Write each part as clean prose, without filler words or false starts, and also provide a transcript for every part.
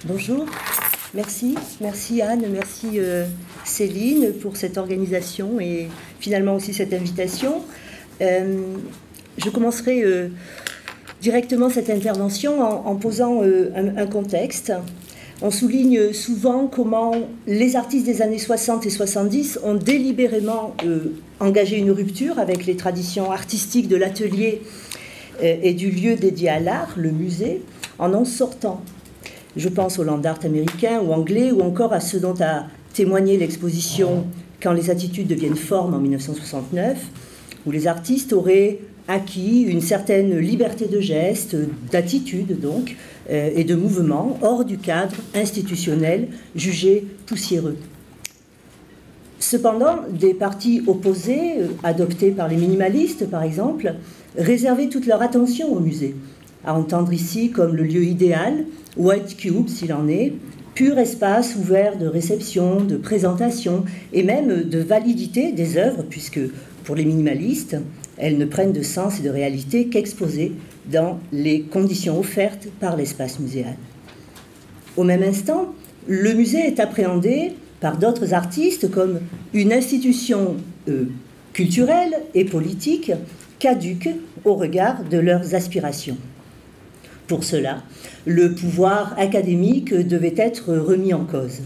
Bonjour, merci Anne, merci Céline pour cette organisation et finalement aussi cette invitation. Je commencerai directement cette intervention en posant un contexte. On souligne souvent comment les artistes des années 60 et 70 ont délibérément engagé une rupture avec les traditions artistiques de l'atelier et du lieu dédié à l'art, le musée, en sortant. Je pense au land art américain ou anglais, ou encore à ce dont a témoigné l'exposition « Quand les attitudes deviennent formes » en 1969, où les artistes auraient acquis une certaine liberté de geste, d'attitude donc, et de mouvement, hors du cadre institutionnel jugé poussiéreux. Cependant, des partis opposés, adoptés par les minimalistes par exemple, réservaient toute leur attention au musée, à entendre ici comme le lieu idéal, White Cube s'il en est, pur espace ouvert de réception, de présentation et même de validité des œuvres, puisque pour les minimalistes, elles ne prennent de sens et de réalité qu'exposées dans les conditions offertes par l'espace muséal. Au même instant, le musée est appréhendé par d'autres artistes comme une institution culturelle et politique caduque au regard de leurs aspirations. Pour cela, le pouvoir académique devait être remis en cause.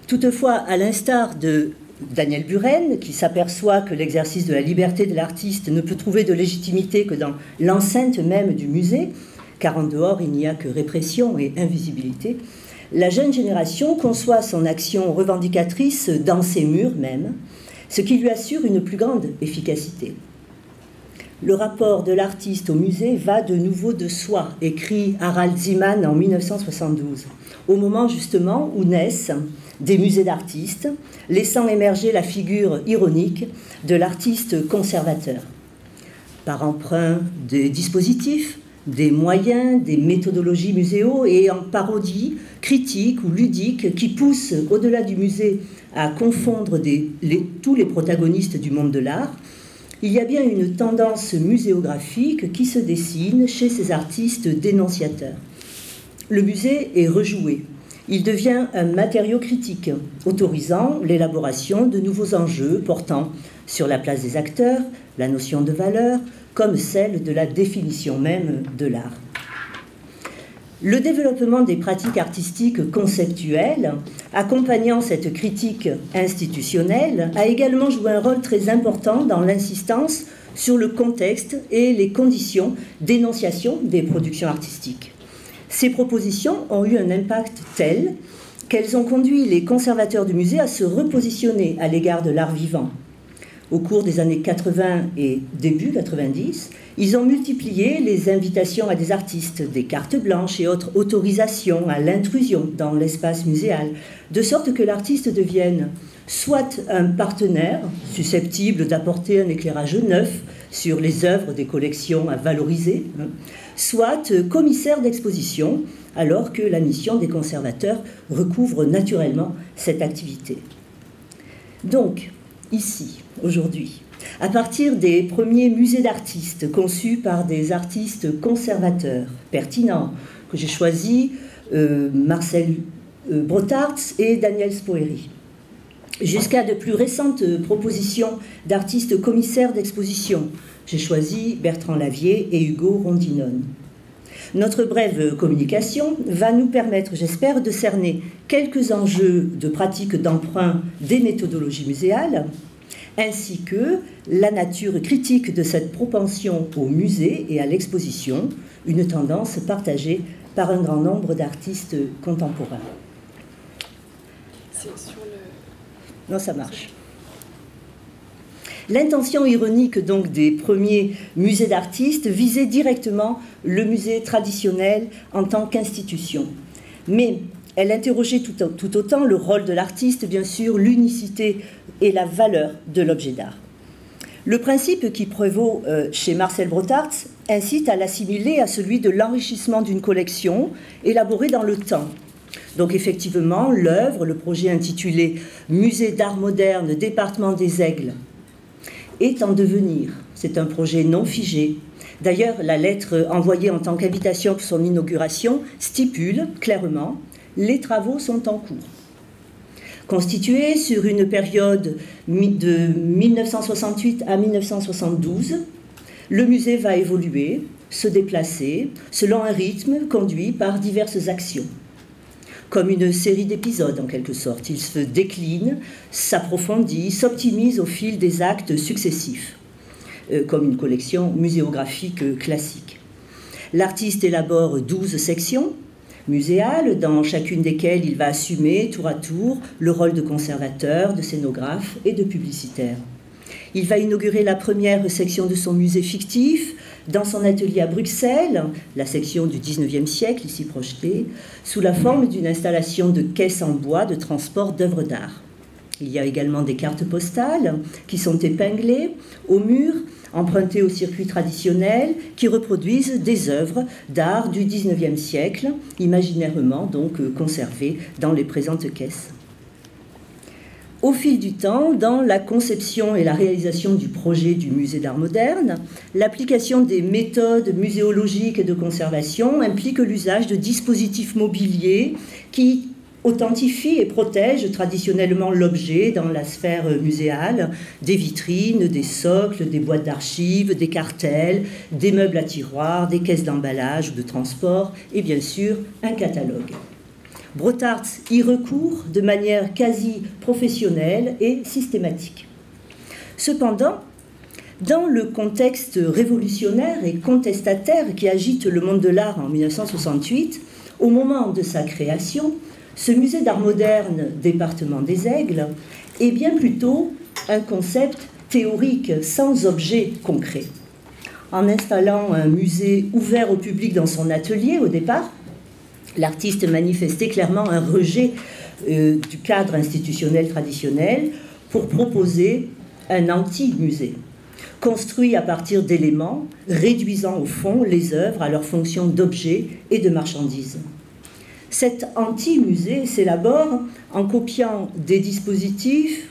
Toutefois, à l'instar de Daniel Buren, qui s'aperçoit que l'exercice de la liberté de l'artiste ne peut trouver de légitimité que dans l'enceinte même du musée, car en dehors il n'y a que répression et invisibilité, la jeune génération conçoit son action revendicatrice dans ses murs même, ce qui lui assure une plus grande efficacité. Le rapport de l'artiste au musée va de nouveau de soi, écrit Harald Zeeman en 1972, au moment justement où naissent des musées d'artistes, laissant émerger la figure ironique de l'artiste conservateur. Par emprunt des dispositifs, des moyens, des méthodologies muséaux et en parodie, critique ou ludique qui poussent au-delà du musée à confondre tous les protagonistes du monde de l'art, il y a bien une tendance muséographique qui se dessine chez ces artistes dénonciateurs. Le musée est rejoué. Il devient un matériau critique, autorisant l'élaboration de nouveaux enjeux portant sur la place des acteurs, la notion de valeur, comme celle de la définition même de l'art. Le développement des pratiques artistiques conceptuelles, accompagnant cette critique institutionnelle, a également joué un rôle très important dans l'insistance sur le contexte et les conditions d'énonciation des productions artistiques. Ces propositions ont eu un impact tel qu'elles ont conduit les conservateurs du musée à se repositionner à l'égard de l'art vivant. Au cours des années 80 et début 90, ils ont multiplié les invitations à des artistes, des cartes blanches et autres autorisations à l'intrusion dans l'espace muséal, de sorte que l'artiste devienne soit un partenaire susceptible d'apporter un éclairage neuf sur les œuvres des collections à valoriser, soit commissaire d'exposition, alors que la mission des conservateurs recouvre naturellement cette activité. Donc, ici, aujourd'hui, à partir des premiers musées d'artistes conçus par des artistes conservateurs pertinents, que j'ai choisis, Marcel Brotarts et Daniel Spoeri, jusqu'à de plus récentes propositions d'artistes commissaires d'exposition. J'ai choisi Bertrand Lavier et Hugo Rondinone. Notre brève communication va nous permettre, j'espère, de cerner quelques enjeux de pratique d'emprunt des méthodologies muséales, ainsi que la nature critique de cette propension au musée et à l'exposition, une tendance partagée par un grand nombre d'artistes contemporains. C'est sur le... Non, ça marche. L'intention ironique donc des premiers musées d'artistes visait directement le musée traditionnel en tant qu'institution. Mais elle interrogeait tout autant le rôle de l'artiste, bien sûr, l'unicité et la valeur de l'objet d'art. Le principe qui prévaut chez Marcel Brotarts incite à l'assimiler à celui de l'enrichissement d'une collection élaborée dans le temps. Donc effectivement, l'œuvre, le projet intitulé « Musée d'art moderne, département des Aigles », est en devenir. C'est un projet non figé. D'ailleurs, la lettre envoyée en tant qu'invitation pour son inauguration stipule clairement « Les travaux sont en cours ». Constitué sur une période de 1968 à 1972, le musée va évoluer, se déplacer, selon un rythme conduit par diverses actions. Comme une série d'épisodes en quelque sorte, il se décline, s'approfondit, s'optimise au fil des actes successifs, comme une collection muséographique classique. L'artiste élabore 12 sections muséales, dans chacune desquelles il va assumer tour à tour le rôle de conservateur, de scénographe et de publicitaire. Il va inaugurer la première section de son musée fictif dans son atelier à Bruxelles, la section du XIXe siècle, ici projetée, sous la forme d'une installation de caisses en bois de transport d'œuvres d'art. Il y a également des cartes postales qui sont épinglées au mur, empruntées au circuit traditionnel, qui reproduisent des œuvres d'art du XIXe siècle, imaginairement donc conservées dans les présentes caisses. Au fil du temps, dans la conception et la réalisation du projet du musée d'art moderne, l'application des méthodes muséologiques et de conservation implique l'usage de dispositifs mobiliers qui authentifient et protègent traditionnellement l'objet dans la sphère muséale, des vitrines, des socles, des boîtes d'archives, des cartels, des meubles à tiroirs, des caisses d'emballage ou de transport et bien sûr un catalogue. Brotards y recourt de manière quasi professionnelle et systématique. Cependant, dans le contexte révolutionnaire et contestataire qui agite le monde de l'art en 1968, au moment de sa création, ce musée d'art moderne, département des Aigles, est bien plutôt un concept théorique sans objet concret. En installant un musée ouvert au public dans son atelier au départ, l'artiste manifestait clairement un rejet du cadre institutionnel traditionnel pour proposer un anti-musée, construit à partir d'éléments réduisant au fond les œuvres à leur fonction d'objet et de marchandise. Cet anti-musée s'élabore en copiant des dispositifs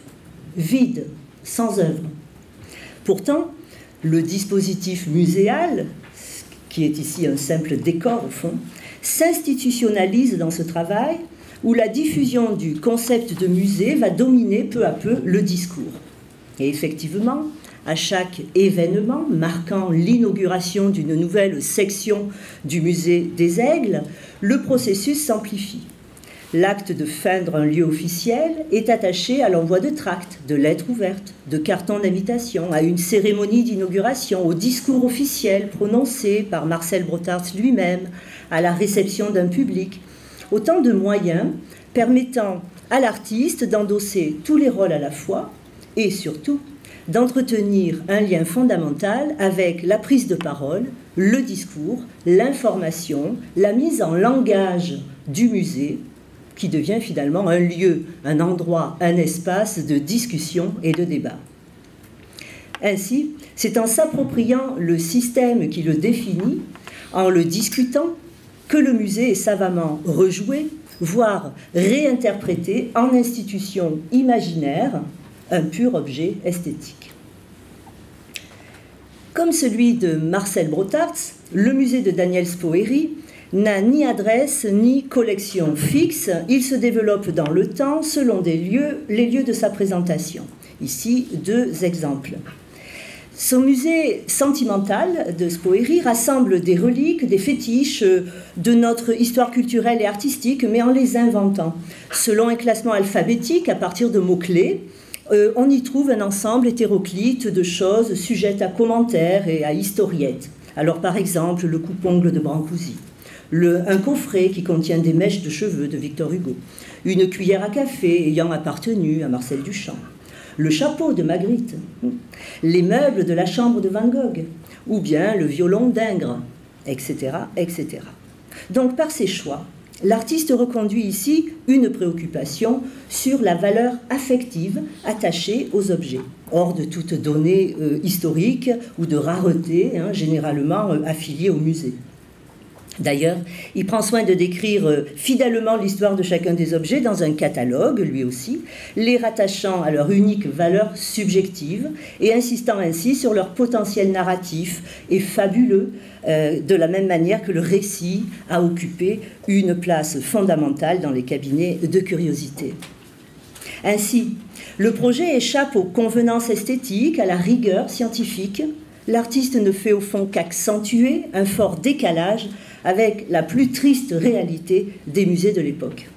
vides, sans œuvre. Pourtant, le dispositif muséal, qui est ici un simple décor au fond, s'institutionnalise dans ce travail où la diffusion du concept de musée va dominer peu à peu le discours. Et effectivement, à chaque événement marquant l'inauguration d'une nouvelle section du musée des Aigles, le processus s'amplifie. L'acte de feindre un lieu officiel est attaché à l'envoi de tracts, de lettres ouvertes, de cartons d'invitation, à une cérémonie d'inauguration, au discours officiel prononcé par Marcel Brotards lui-même, à la réception d'un public. Autant de moyens permettant à l'artiste d'endosser tous les rôles à la fois et surtout d'entretenir un lien fondamental avec la prise de parole, le discours, l'information, la mise en langage du musée, qui devient finalement un lieu, un endroit, un espace de discussion et de débat. Ainsi, c'est en s'appropriant le système qui le définit, en le discutant, que le musée est savamment rejoué, voire réinterprété en institution imaginaire, un pur objet esthétique. Comme celui de Marcel Brotards, le musée de Daniel Spoerry n'a ni adresse ni collection fixe, il se développe dans le temps selon les lieux de sa présentation. Ici, 2 exemples. Son musée sentimental de Spoerry rassemble des reliques, des fétiches de notre histoire culturelle et artistique, mais en les inventant. Selon un classement alphabétique à partir de mots-clés, on y trouve un ensemble hétéroclite de choses sujettes à commentaires et à historiettes. Alors par exemple, le coupe-ongle de Brancusi, un coffret qui contient des mèches de cheveux de Victor Hugo, une cuillère à café ayant appartenu à Marcel Duchamp, le chapeau de Magritte, les meubles de la chambre de Van Gogh, ou bien le violon d'Ingres, etc., etc. Donc par ces choix, l'artiste reconduit ici une préoccupation sur la valeur affective attachée aux objets, hors de toute donnée historique ou de rareté, généralement affiliée au musée. D'ailleurs, il prend soin de décrire fidèlement l'histoire de chacun des objets dans un catalogue, lui aussi, les rattachant à leur unique valeur subjective et insistant ainsi sur leur potentiel narratif et fabuleux, de la même manière que le récit a occupé une place fondamentale dans les cabinets de curiosité. Ainsi, le projet échappe aux convenances esthétiques, à la rigueur scientifique. L'artiste ne fait au fond qu'accentuer un fort décalage avec la plus triste réalité des musées de l'époque.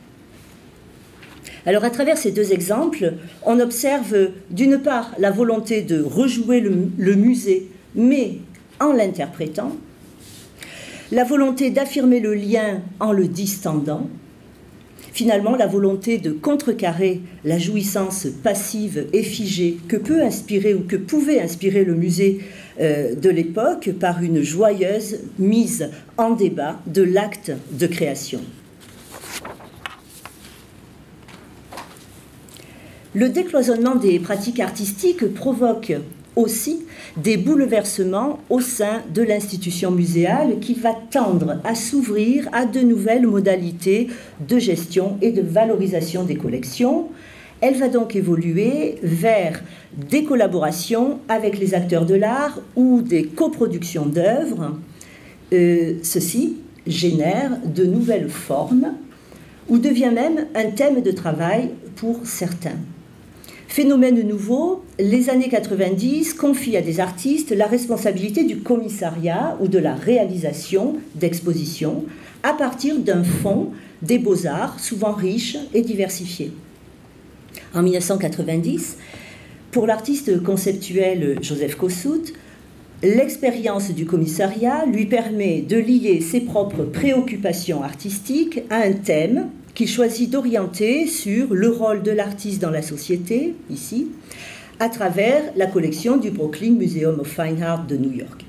Alors, à travers ces deux exemples, on observe d'une part la volonté de rejouer le musée, mais en l'interprétant, la volonté d'affirmer le lien en le distendant, finalement la volonté de contrecarrer la jouissance passive et figée que peut inspirer ou que pouvait inspirer le musée de l'époque par une joyeuse mise en débat de l'acte de création. Le décloisonnement des pratiques artistiques provoque aussi des bouleversements au sein de l'institution muséale qui va tendre à s'ouvrir à de nouvelles modalités de gestion et de valorisation des collections. Elle va donc évoluer vers des collaborations avec les acteurs de l'art ou des coproductions d'œuvres. Ceci génère de nouvelles formes ou devient même un thème de travail pour certains. Phénomène nouveau, les années 90 confient à des artistes la responsabilité du commissariat ou de la réalisation d'expositions à partir d'un fonds des beaux-arts souvent riche et diversifié. En 1990, pour l'artiste conceptuel Joseph Kossut, l'expérience du commissariat lui permet de lier ses propres préoccupations artistiques à un thème qu'il choisit d'orienter sur le rôle de l'artiste dans la société, ici, à travers la collection du Brooklyn Museum of Fine Art de New York.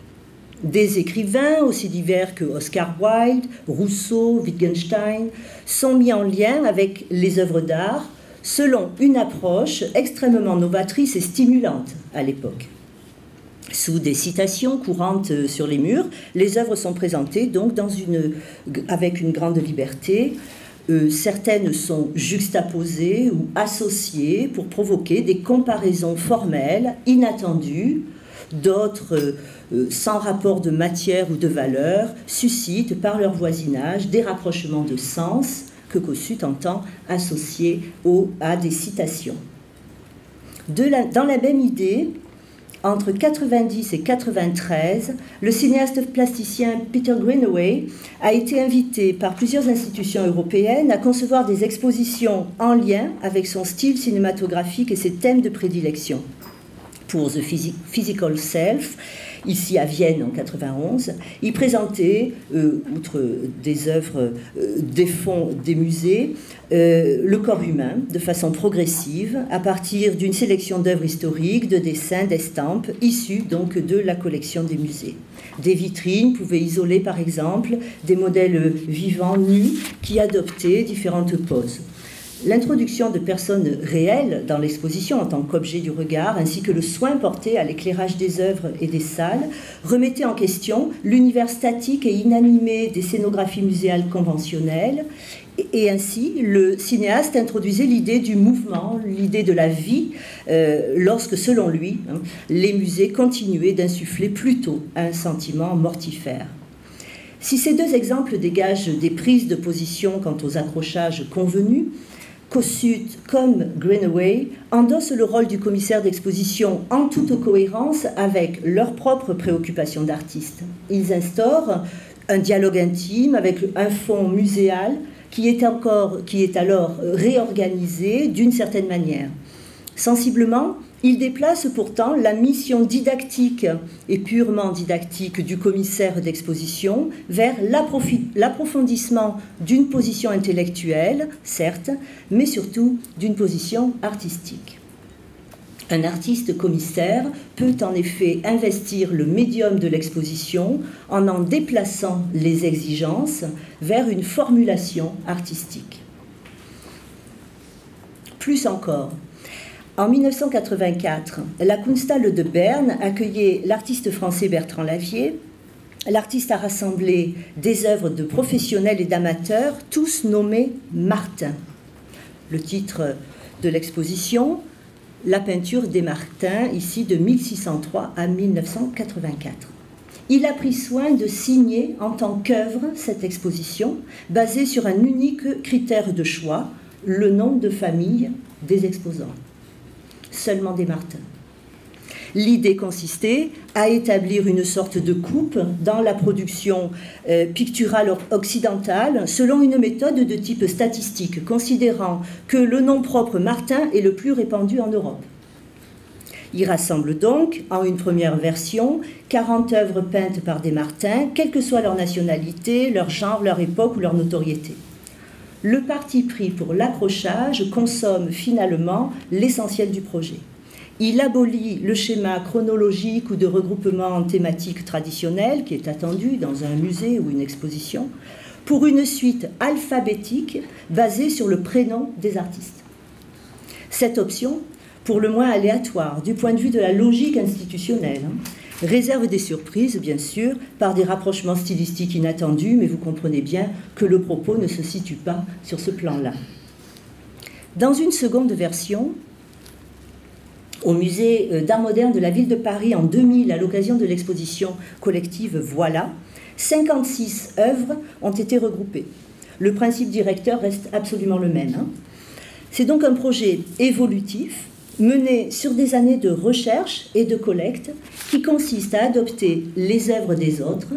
Des écrivains aussi divers que Oscar Wilde, Rousseau, Wittgenstein sont mis en lien avec les œuvres d'art selon une approche extrêmement novatrice et stimulante à l'époque. Sous des citations courantes sur les murs, les œuvres sont présentées donc avec une grande liberté. Certaines sont juxtaposées ou associées pour provoquer des comparaisons formelles, inattendues. D'autres, sans rapport de matière ou de valeur, suscitent par leur voisinage des rapprochements de sens que Kossut entend associer à des citations. Dans la même idée, entre 90 et 93, le cinéaste plasticien Peter Greenaway a été invité par plusieurs institutions européennes à concevoir des expositions en lien avec son style cinématographique et ses thèmes de prédilection. Pour The Physical Self, ici à Vienne en 91, il présentait, outre des œuvres des fonds des musées, le corps humain de façon progressive à partir d'une sélection d'œuvres historiques, de dessins, d'estampes issues donc de la collection des musées. Des vitrines pouvaient isoler par exemple des modèles vivants nus qui adoptaient différentes poses. L'introduction de personnes réelles dans l'exposition en tant qu'objet du regard, ainsi que le soin porté à l'éclairage des œuvres et des salles, remettait en question l'univers statique et inanimé des scénographies muséales conventionnelles. Et ainsi, le cinéaste introduisait l'idée du mouvement, l'idée de la vie, lorsque, selon lui, les musées continuaient d'insuffler plutôt un sentiment mortifère. Si ces deux exemples dégagent des prises de position quant aux accrochages convenus, Kossut, comme Greenaway, endossent le rôle du commissaire d'exposition en toute cohérence avec leurs propres préoccupations d'artistes. Ils instaurent un dialogue intime avec un fonds muséal qui est alors réorganisé d'une certaine manière. Sensiblement, il déplace pourtant la mission didactique et purement didactique du commissaire d'exposition vers l'approfondissement d'une position intellectuelle, certes, mais surtout d'une position artistique. Un artiste commissaire peut en effet investir le médium de l'exposition en déplaçant les exigences vers une formulation artistique. Plus encore, en 1984, la Kunsthalle de Berne accueillait l'artiste français Bertrand Lavier l'artiste a rassemblé des œuvres de professionnels et d'amateurs, tous nommés Martin. Le titre de l'exposition, La peinture des Martins, ici de 1603 à 1984. Il a pris soin de signer en tant qu'œuvre cette exposition, basée sur un unique critère de choix, le nom de famille des exposants. Seulement des Martins. L'idée consistait à établir une sorte de coupe dans la production picturale occidentale selon une méthode de type statistique, considérant que le nom propre Martin est le plus répandu en Europe. Il rassemble donc, en une première version, 40 œuvres peintes par des Martins, quelle que soit leur nationalité, leur genre, leur époque ou leur notoriété. Le parti pris pour l'accrochage consomme finalement l'essentiel du projet. Il abolit le schéma chronologique ou de regroupement thématique traditionnel qui est attendu dans un musée ou une exposition pour une suite alphabétique basée sur le prénom des artistes. Cette option, pour le moins aléatoire du point de vue de la logique institutionnelle, réserve des surprises, bien sûr, par des rapprochements stylistiques inattendus, mais vous comprenez bien que le propos ne se situe pas sur ce plan-là. Dans une seconde version, au musée d'art moderne de la ville de Paris en 2000, à l'occasion de l'exposition collective Voilà, 56 œuvres ont été regroupées. Le principe directeur reste absolument le même. C'est donc un projet évolutif, mené sur des années de recherche et de collecte, qui consiste à adopter les œuvres des autres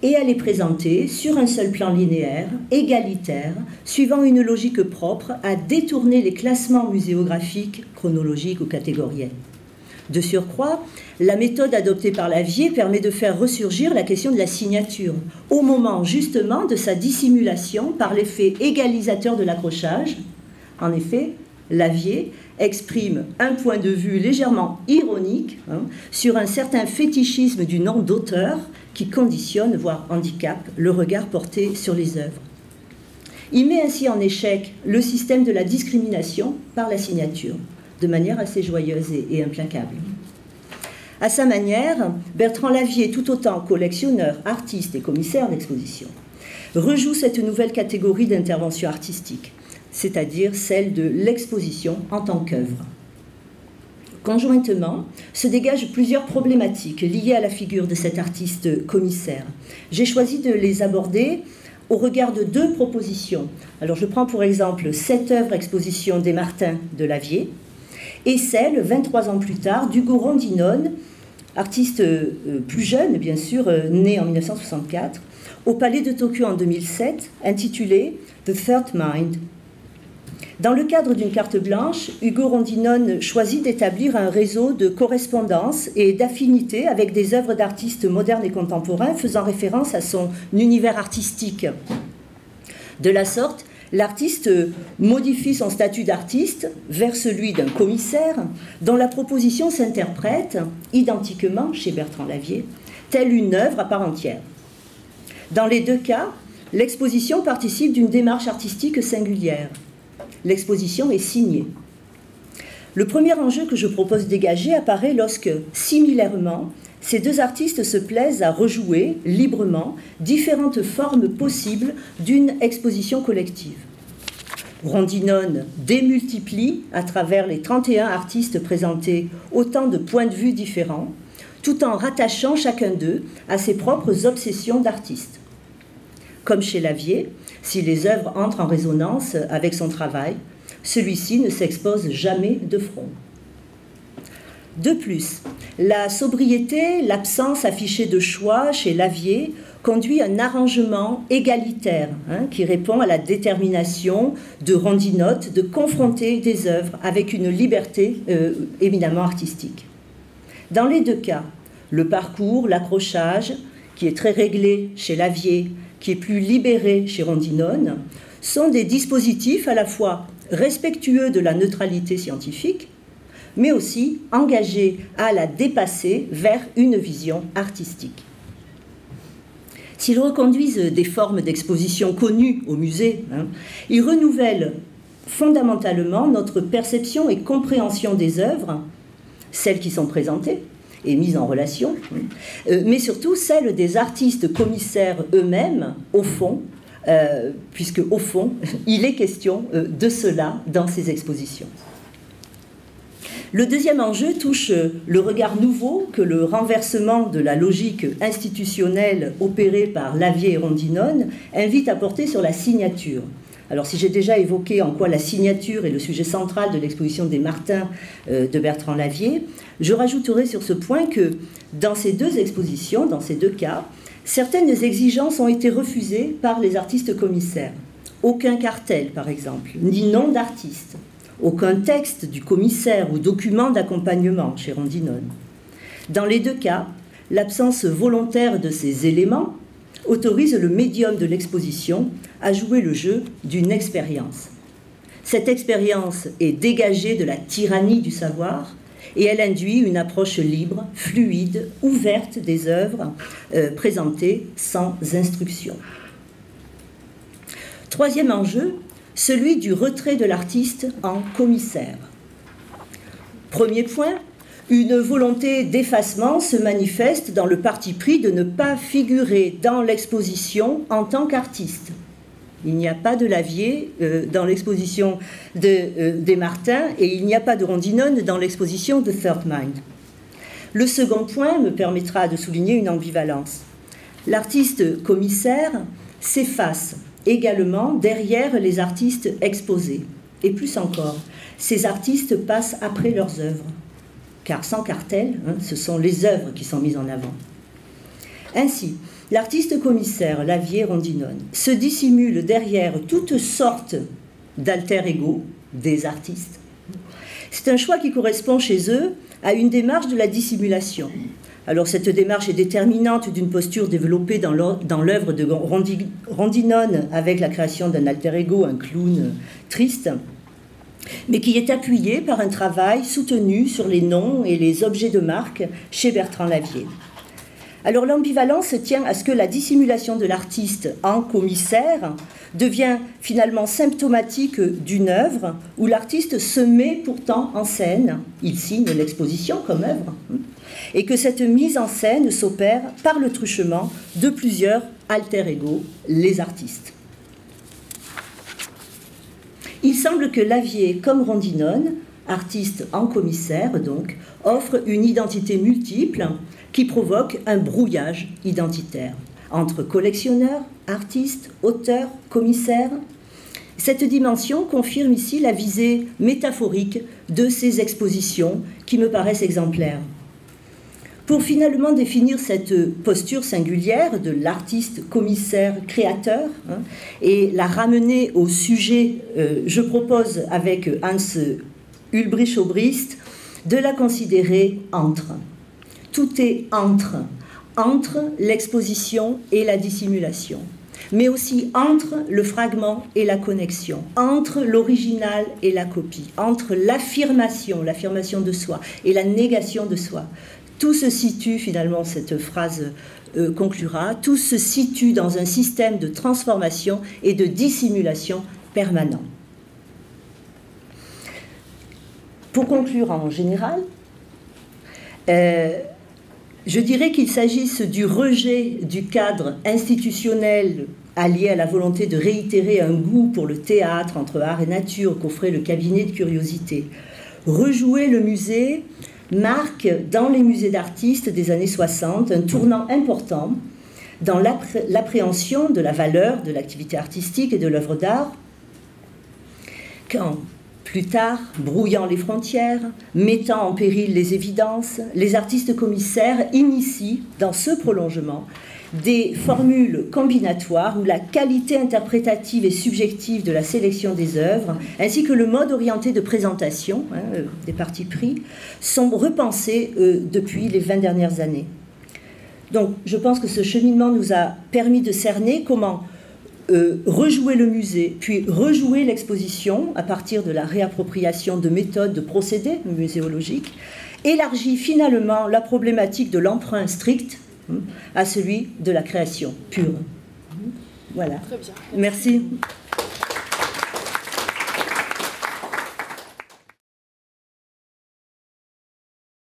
et à les présenter sur un seul plan linéaire, égalitaire, suivant une logique propre à détourner les classements muséographiques, chronologiques ou catégoriels. De surcroît, la méthode adoptée par Lavier permet de faire ressurgir la question de la signature, au moment justement de sa dissimulation par l'effet égalisateur de l'accrochage. En effet, Lavier exprime un point de vue légèrement ironique sur un certain fétichisme du nom d'auteur qui conditionne, voire handicape, le regard porté sur les œuvres. Il met ainsi en échec le système de la discrimination par la signature, de manière assez joyeuse et implacable. À sa manière, Bertrand Lavier, tout autant collectionneur, artiste et commissaire d'exposition, rejoue cette nouvelle catégorie d'intervention artistique, c'est-à-dire celle de l'exposition en tant qu'œuvre. Conjointement, se dégagent plusieurs problématiques liées à la figure de cet artiste commissaire. J'ai choisi de les aborder au regard de deux propositions. Alors je prends pour exemple cette œuvre exposition des Martins de Lavier et celle, 23 ans plus tard, d'Hugo Rondinone, artiste plus jeune bien sûr, né en 1964, au Palais de Tokyo en 2007, intitulée « The Third Mind ». Dans le cadre d'une carte blanche, Hugo Rondinone choisit d'établir un réseau de correspondance et d'affinité avec des œuvres d'artistes modernes et contemporains faisant référence à son univers artistique. De la sorte, l'artiste modifie son statut d'artiste vers celui d'un commissaire dont la proposition s'interprète, identiquement chez Bertrand Lavier, telle une œuvre à part entière. Dans les deux cas, l'exposition participe d'une démarche artistique singulière. L'exposition est signée. Le premier enjeu que je propose de dégager apparaît lorsque, similairement, ces deux artistes se plaisent à rejouer librement différentes formes possibles d'une exposition collective. Rondinone démultiplie, à travers les 31 artistes présentés, autant de points de vue différents, tout en rattachant chacun d'eux à ses propres obsessions d'artiste. Comme chez Lavier, si les œuvres entrent en résonance avec son travail, celui-ci ne s'expose jamais de front. De plus, la sobriété, l'absence affichée de choix chez Lavier conduit à un arrangement égalitaire qui répond à la détermination de Rondinone de confronter des œuvres avec une liberté éminemment artistique. Dans les deux cas, le parcours, l'accrochage, qui est très réglé chez Lavier, qui est plus libéré chez Rondinone, sont des dispositifs à la fois respectueux de la neutralité scientifique, mais aussi engagés à la dépasser vers une vision artistique. S'ils reconduisent des formes d'exposition connues au musée, ils renouvellent fondamentalement notre perception et compréhension des œuvres, celles qui sont présentées, et mise en relation, mais surtout celle des artistes commissaires eux-mêmes, au fond, puisque au fond, il est question de cela dans ces expositions. Le deuxième enjeu touche le regard nouveau que le renversement de la logique institutionnelle opérée par Lavie et Rondinone invite à porter sur la signature. Alors, si j'ai déjà évoqué en quoi la signature est le sujet central de l'exposition des Martins de Bertrand Lavie, je rajouterai sur ce point que dans ces deux expositions, dans ces deux cas, certaines exigences ont été refusées par les artistes commissaires. Aucun cartel, par exemple, ni nom d'artiste. Aucun texte du commissaire ou document d'accompagnement chez Rondinone. Dans les deux cas, l'absence volontaire de ces éléments autorise le médium de l'exposition à jouer le jeu d'une expérience. Cette expérience est dégagée de la tyrannie du savoir et elle induit une approche libre, fluide, ouverte des œuvres présentées sans instruction. Troisième enjeu, celui du retrait de l'artiste en commissaire. Premier point, une volonté d'effacement se manifeste dans le parti pris de ne pas figurer dans l'exposition en tant qu'artiste. Il n'y a pas de Lavie dans l'exposition des Martins et il n'y a pas de Rondinone dans l'exposition de Third Mind. Le second point me permettra de souligner une ambivalence. L'artiste commissaire s'efface également derrière les artistes exposés. Et plus encore, ces artistes passent après leurs œuvres. Car sans cartel, ce sont les œuvres qui sont mises en avant. Ainsi, l'artiste commissaire Lavie Rondinone se dissimule derrière toutes sortes d'alter ego des artistes. C'est un choix qui correspond chez eux à une démarche de la dissimulation. Alors cette démarche est déterminante d'une posture développée dans l'œuvre de Rondinone avec la création d'un alter ego, un clown triste, mais qui est appuyée par un travail soutenu sur les noms et les objets de marque chez Bertrand Lavie. Alors l'ambivalence tient à ce que la dissimulation de l'artiste en commissaire devient finalement symptomatique d'une œuvre où l'artiste se met pourtant en scène, il signe l'exposition comme œuvre, et que cette mise en scène s'opère par le truchement de plusieurs alter ego, les artistes. Il semble que Lavie, comme Rondinone, artiste en commissaire donc, offre une identité multiple qui provoque un brouillage identitaire entre collectionneurs, artistes, auteurs, commissaires. Cette dimension confirme ici la visée métaphorique de ces expositions qui me paraissent exemplaires. Pour finalement définir cette posture singulière de l'artiste commissaire créateur et la ramener au sujet, je propose avec Hans Ulbrich Obrist de la considérer entre. Tout est entre l'exposition et la dissimulation, mais aussi entre le fragment et la connexion, entre l'original et la copie, entre l'affirmation de soi et la négation de soi. Tout se situe, finalement, cette phrase conclura, tout se situe dans un système de transformation et de dissimulation permanent. Pour conclure en général, je dirais qu'il s'agisse du rejet du cadre institutionnel allié à la volonté de réitérer un goût pour le théâtre entre art et nature qu'offrait le cabinet de curiosité. Rejouer le musée marque dans les musées d'artistes des années 60 un tournant important dans l'appréhension de la valeur de l'activité artistique et de l'œuvre d'art, quand, plus tard, brouillant les frontières, mettant en péril les évidences, les artistes commissaires initient, dans ce prolongement, des formules combinatoires où la qualité interprétative et subjective de la sélection des œuvres, ainsi que le mode orienté de présentation des partis pris, sont repensés depuis les 20 dernières années. Donc, je pense que ce cheminement nous a permis de cerner comment rejouer le musée, puis rejouer l'exposition à partir de la réappropriation de méthodes, de procédés muséologiques, élargit finalement la problématique de l'emprunt strict à celui de la création pure. Voilà. Très bien. Merci.